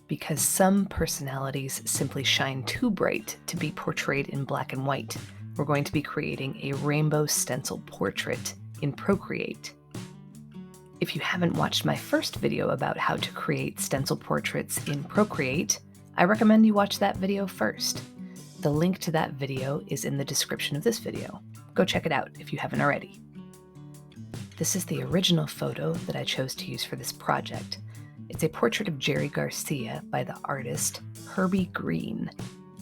Because some personalities simply shine too bright to be portrayed in black and white, we're going to be creating a rainbow stencil portrait in Procreate. If you haven't watched my first video about how to create stencil portraits in Procreate, I recommend you watch that video first. The link to that video is in the description of this video. Go check it out if you haven't already. This is the original photo that I chose to use for this project. It's a portrait of Jerry Garcia by the artist Herbie Green.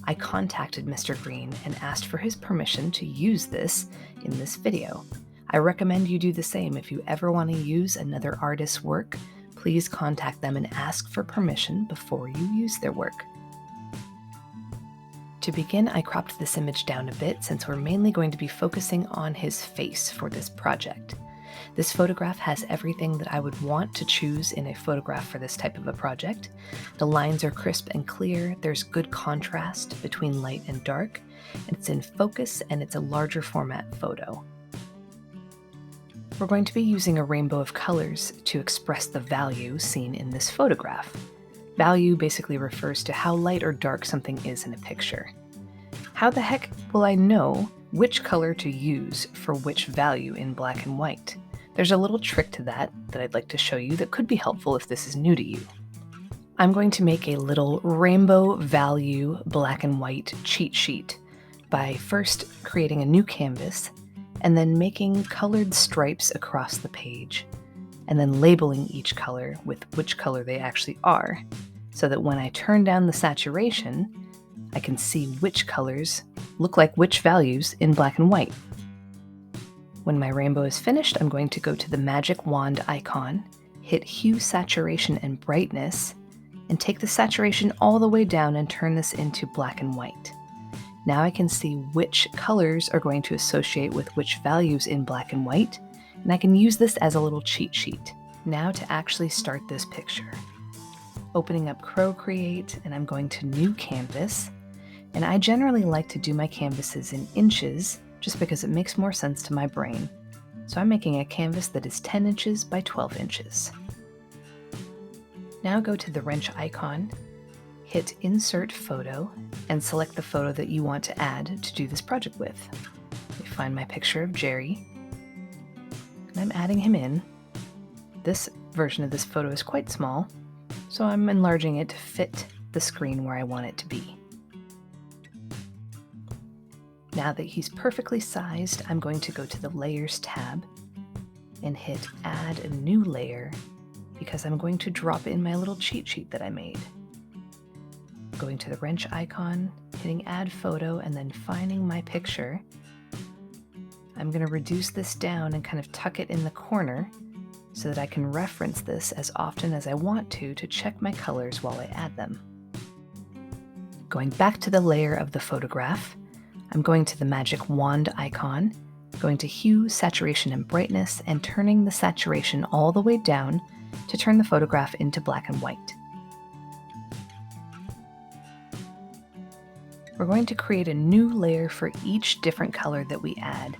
I contacted Mr. Green and asked for his permission to use this in this video. I recommend you do the same. If you ever want to use another artist's work, please contact them and ask for permission before you use their work. To begin, I cropped this image down a bit since we're mainly going to be focusing on his face for this project. This photograph has everything that I would want to choose in a photograph for this type of a project. The lines are crisp and clear, there's good contrast between light and dark, and it's in focus and it's a larger format photo. We're going to be using a rainbow of colors to express the value seen in this photograph. Value basically refers to how light or dark something is in a picture. How the heck will I know which color to use for which value in black and white? There's a little trick to that I'd like to show you that could be helpful if this is new to you. I'm going to make a little rainbow value black and white cheat sheet by first creating a new canvas and then making colored stripes across the page and then labeling each color with which color they actually are so that when I turn down the saturation, I can see which colors look like which values in black and white. When my rainbow is finished, I'm going to go to the magic wand icon, hit Hue, Saturation, and Brightness, and take the saturation all the way down and turn this into black and white. Now I can see which colors are going to associate with which values in black and white, and I can use this as a little cheat sheet. Now to actually start this picture. Opening up Procreate, and I'm going to New Canvas, and I generally like to do my canvases in inches just because it makes more sense to my brain. So I'm making a canvas that is 10 inches by 12 inches. Now go to the wrench icon, hit Insert Photo, and select the photo that you want to add to do this project with. I find my picture of Jerry, and I'm adding him in. This version of this photo is quite small, so I'm enlarging it to fit the screen where I want it to be. Now that he's perfectly sized, I'm going to go to the Layers tab and hit Add a New Layer because I'm going to drop in my little cheat sheet that I made. Going to the wrench icon, hitting Add Photo, and then finding my picture. I'm going to reduce this down and kind of tuck it in the corner so that I can reference this as often as I want to check my colors while I add them. Going back to the layer of the photograph, I'm going to the magic wand icon, going to Hue, Saturation, and Brightness, and turning the saturation all the way down to turn the photograph into black and white. We're going to create a new layer for each different color that we add,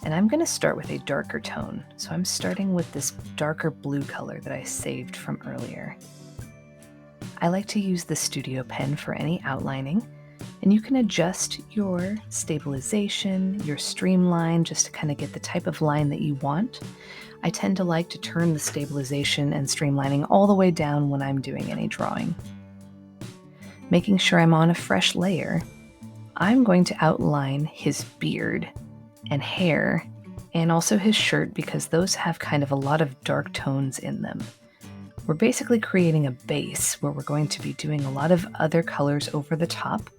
and I'm going to start with a darker tone. So I'm starting with this darker blue color that I saved from earlier. I like to use the studio pen for any outlining, and you can adjust your stabilization, your streamline, just to kind of get the type of line that you want. I tend to like to turn the stabilization and streamlining all the way down when I'm doing any drawing. Making sure I'm on a fresh layer, I'm going to outline his beard and hair and also his shirt because those have kind of a lot of dark tones in them. We're basically creating a base where we're going to be doing a lot of other colors over the top,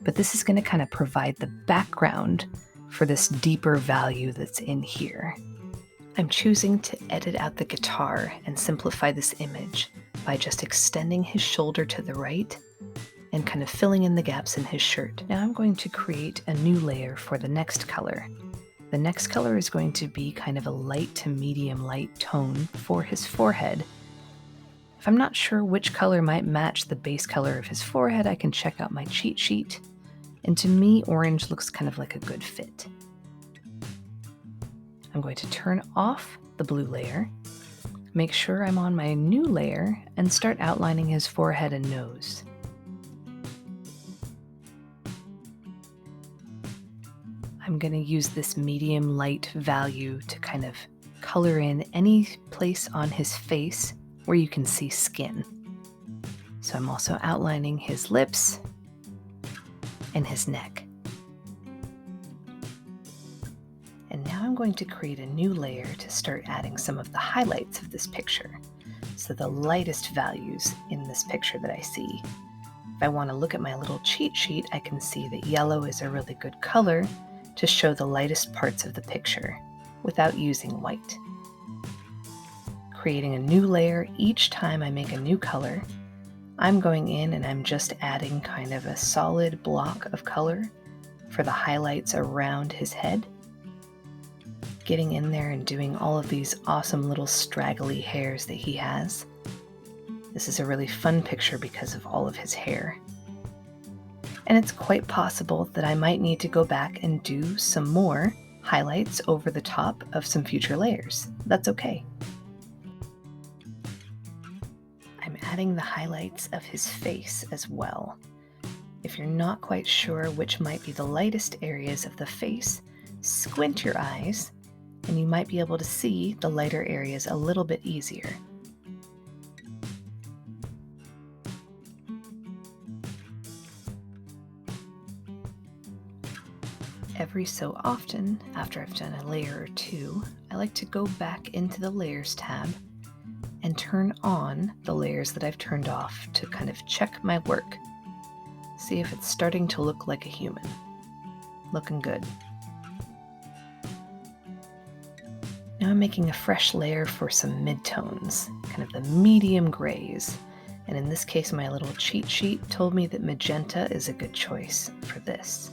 but this is going to kind of provide the background for this deeper value that's in here. I'm choosing to edit out the guitar and simplify this image by just extending his shoulder to the right and kind of filling in the gaps in his shirt. Now I'm going to create a new layer for the next color. The next color is going to be kind of a light to medium light tone for his forehead. If I'm not sure which color might match the base color of his forehead, I can check out my cheat sheet. And to me, orange looks kind of like a good fit. I'm going to turn off the blue layer. make sure I'm on my new layer and start outlining his forehead and nose. I'm going to use this medium light value to kind of color in any place on his face where you can see skin. So I'm also outlining his lips and his neck. And now I'm going to create a new layer to start adding some of the highlights of this picture. So the lightest values in this picture that I see. If I want to look at my little cheat sheet, I can see that yellow is a really good color to show the lightest parts of the picture without using white. Creating a new layer each time I make a new color, I'm going in and I'm just adding kind of a solid block of color for the highlights around his head. Getting in there and doing all of these awesome little straggly hairs that he has. This is a really fun picture because of all of his hair. And it's quite possible that I might need to go back and do some more highlights over the top of some future layers. That's okay. I'm adding the highlights of his face as well. If you're not quite sure which might be the lightest areas of the face, squint your eyes and you might be able to see the lighter areas a little bit easier. Every so often, after I've done a layer or two, I like to go back into the Layers tab and turn on the layers that I've turned off to kind of check my work. See if it's starting to look like a human. Looking good. Now I'm making a fresh layer for some midtones, kind of the medium grays. And in this case, my little cheat sheet told me that magenta is a good choice for this.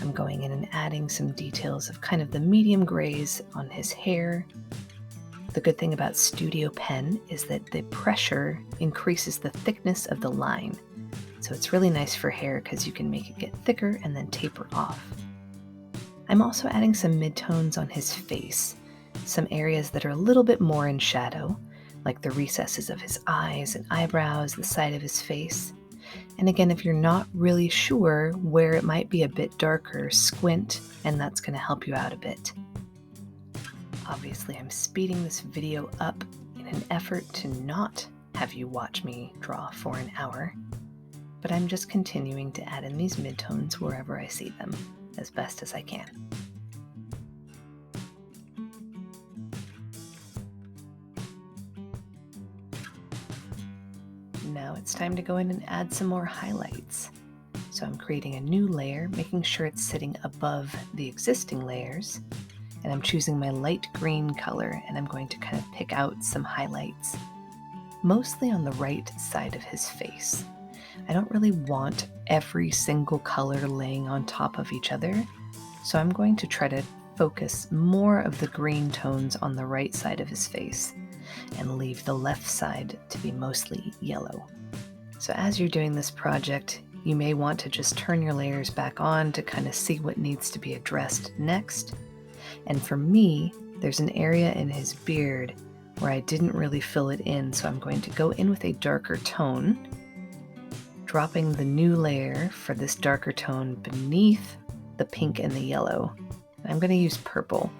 I'm going in and adding some details of kind of the medium grays on his hair. The good thing about Studio Pen is that the pressure increases the thickness of the line. So it's really nice for hair because you can make it get thicker and then taper off. I'm also adding some midtones on his face, some areas that are a little bit more in shadow, like the recesses of his eyes and eyebrows, the side of his face. And again, if you're not really sure where it might be a bit darker, squint, and that's going to help you out a bit. Obviously, I'm speeding this video up in an effort to not have you watch me draw for an hour, but I'm just continuing to add in these midtones wherever I see them, as best as I can. Now it's time to go in and add some more highlights. So I'm creating a new layer, making sure it's sitting above the existing layers, and I'm choosing my light green color, and I'm going to kind of pick out some highlights, mostly on the right side of his face. I don't really want every single color laying on top of each other, so I'm going to try to focus more of the green tones on the right side of his face and leave the left side to be mostly yellow. So as you're doing this project, you may want to just turn your layers back on to kind of see what needs to be addressed next. And for me, there's an area in his beard where I didn't really fill it in, so I'm going to go in with a darker tone, dropping the new layer for this darker tone beneath the pink and the yellow. And I'm going to use purple,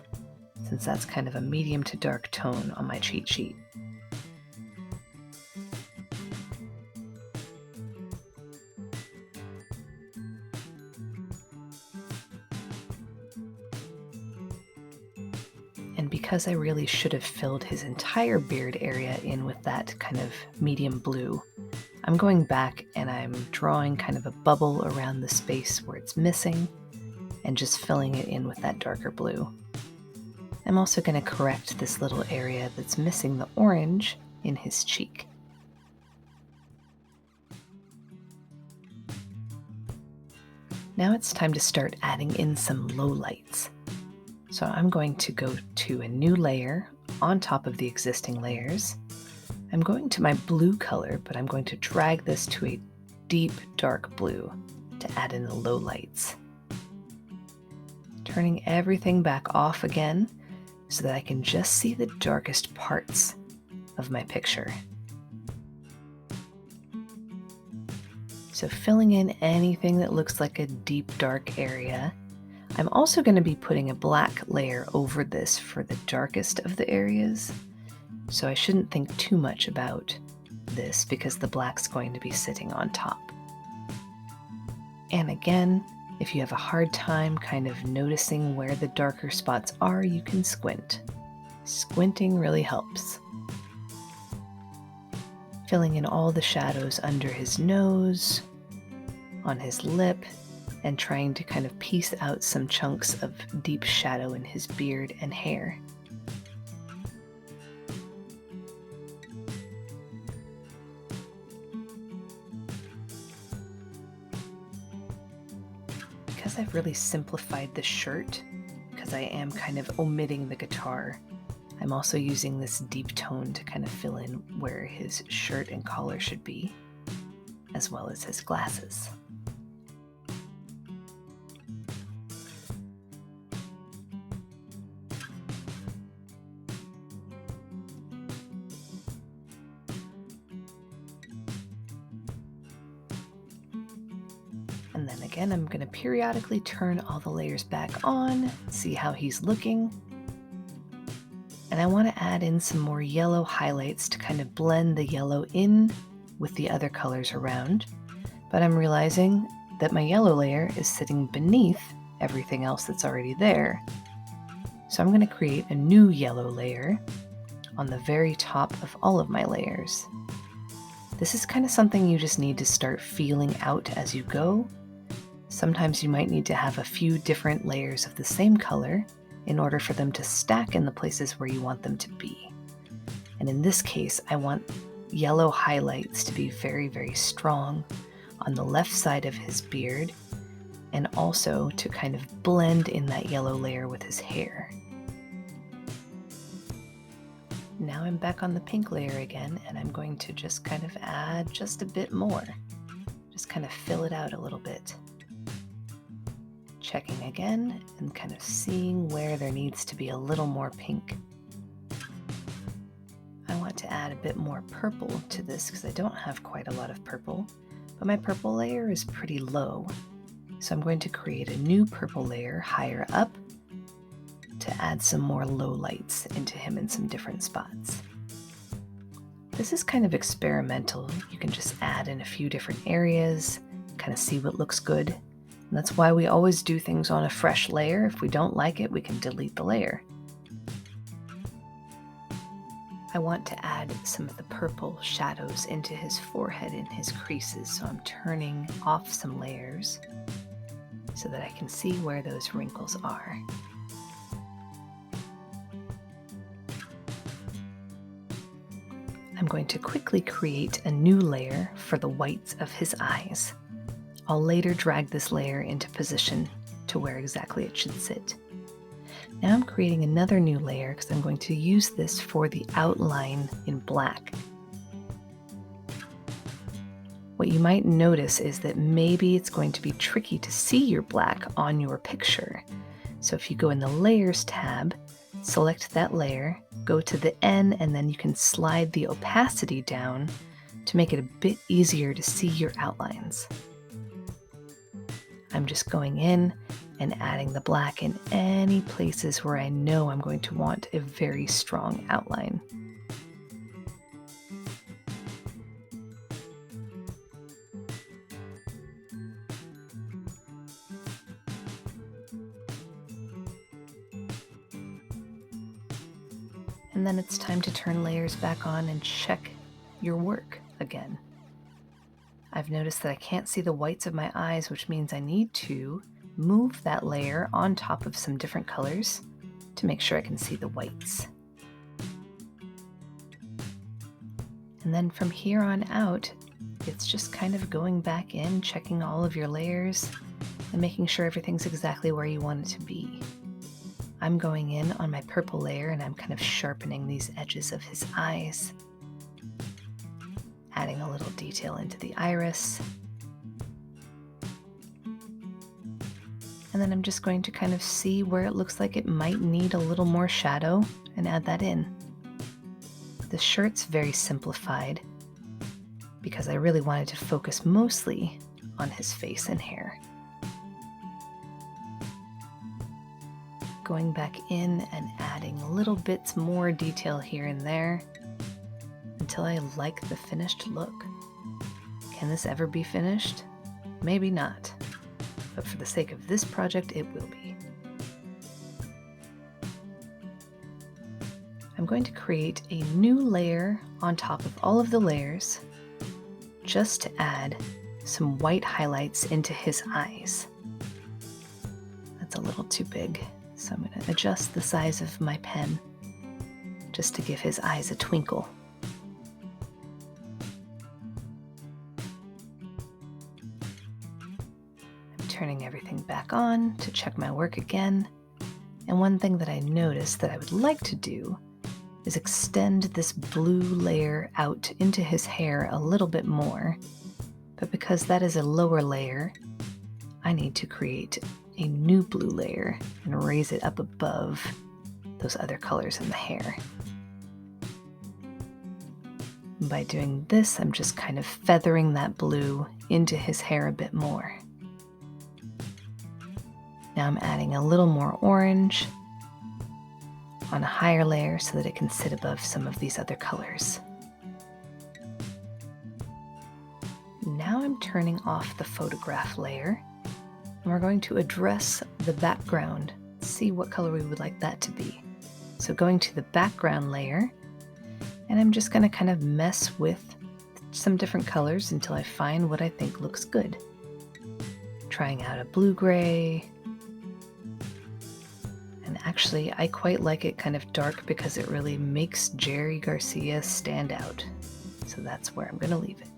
since that's kind of a medium to dark tone on my cheat sheet. And because I really should have filled his entire beard area in with that kind of medium blue, I'm going back and I'm drawing kind of a bubble around the space where it's missing and just filling it in with that darker blue. I'm also going to correct this little area that's missing the orange in his cheek. Now it's time to start adding in some lowlights. So I'm going to go to a new layer on top of the existing layers. I'm going to my blue color, but I'm going to drag this to a deep dark blue to add in the lowlights. Turning everything back off again so that I can just see the darkest parts of my picture. So filling in anything that looks like a deep dark area. I'm also going to be putting a black layer over this for the darkest of the areas. So I shouldn't think too much about this because the black's going to be sitting on top. And again, if you have a hard time kind of noticing where the darker spots are, you can squint. Squinting really helps. Filling in all the shadows under his nose, on his lip, and trying to kind of piece out some chunks of deep shadow in his beard and hair. Because I've really simplified the shirt, because I am kind of omitting the guitar, I'm also using this deep tone to kind of fill in where his shirt and collar should be, as well as his glasses. And then again, I'm going to periodically turn all the layers back on, see how he's looking. And I want to add in some more yellow highlights to kind of blend the yellow in with the other colors around. But I'm realizing that my yellow layer is sitting beneath everything else that's already there. So I'm going to create a new yellow layer on the very top of all of my layers. This is kind of something you just need to start feeling out as you go. Sometimes you might need to have a few different layers of the same color in order for them to stack in the places where you want them to be. And in this case, I want yellow highlights to be very, very strong on the left side of his beard, and also to kind of blend in that yellow layer with his hair. Now I'm back on the pink layer again, and I'm going to just kind of add just a bit more. Just kind of fill it out a little bit. Checking again and kind of seeing where there needs to be a little more pink. I want to add a bit more purple to this because I don't have quite a lot of purple, but my purple layer is pretty low. So I'm going to create a new purple layer higher up to add some more low lights into him in some different spots. This is kind of experimental. You can just add in a few different areas, kind of see what looks good. And that's why we always do things on a fresh layer. If we don't like it, we can delete the layer. I want to add some of the purple shadows into his forehead and his creases, so I'm turning off some layers so that I can see where those wrinkles are. I'm going to quickly create a new layer for the whites of his eyes. I'll later drag this layer into position to where exactly it should sit. Now I'm creating another new layer because I'm going to use this for the outline in black. What you might notice is that maybe it's going to be tricky to see your black on your picture. So if you go in the Layers tab, select that layer, go to the N, and then you can slide the opacity down to make it a bit easier to see your outlines. I'm just going in and adding the black in any places where I know I'm going to want a very strong outline. And then it's time to turn layers back on and check your work again. I've noticed that I can't see the whites of my eyes, which means I need to move that layer on top of some different colors to make sure I can see the whites. And then from here on out, it's just kind of going back in, checking all of your layers and making sure everything's exactly where you want it to be. I'm going in on my purple layer and I'm kind of sharpening these edges of his eyes, adding a little detail into the iris. And then I'm just going to kind of see where it looks like it might need a little more shadow and add that in. The shirt's very simplified because I really wanted to focus mostly on his face and hair. Going back in and adding little bits more detail here and there until I like the finished look. Can this ever be finished? Maybe not, but for the sake of this project, it will be. I'm going to create a new layer on top of all of the layers just to add some white highlights into his eyes. That's a little too big, so I'm going to adjust the size of my pen just to give his eyes a twinkle. I'm turning everything back on to check my work again, and one thing that I noticed that I would like to do is extend this blue layer out into his hair a little bit more, but because that is a lower layer, I need to create a new blue layer and raise it up above those other colors in the hair. By doing this, I'm just kind of feathering that blue into his hair a bit more. Now I'm adding a little more orange on a higher layer so that it can sit above some of these other colors. Now I'm turning off the photograph layer, and we're going to address the background, see what color we would like that to be. So going to the background layer, and I'm just going to kind of mess with some different colors until I find what I think looks good. Trying out a blue-gray. Actually, I quite like it kind of dark because it really makes Jerry Garcia stand out. So that's where I'm going to leave it.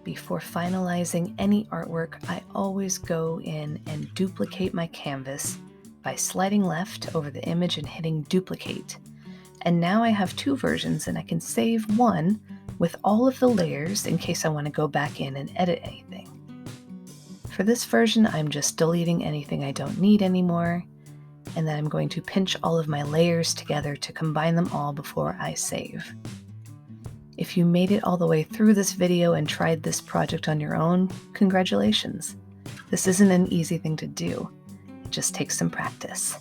Before finalizing any artwork, I always go in and duplicate my canvas by sliding left over the image and hitting duplicate. And now I have two versions, and I can save one with all of the layers in case I want to go back in and edit anything. For this version, I'm just deleting anything I don't need anymore, and then I'm going to pinch all of my layers together to combine them all before I save. If you made it all the way through this video and tried this project on your own, congratulations. This isn't an easy thing to do. It just takes some practice.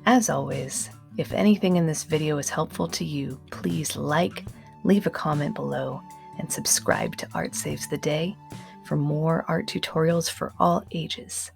As always, if anything in this video is helpful to you, please like, leave a comment below, and subscribe to Art Saves the Day for more art tutorials for all ages.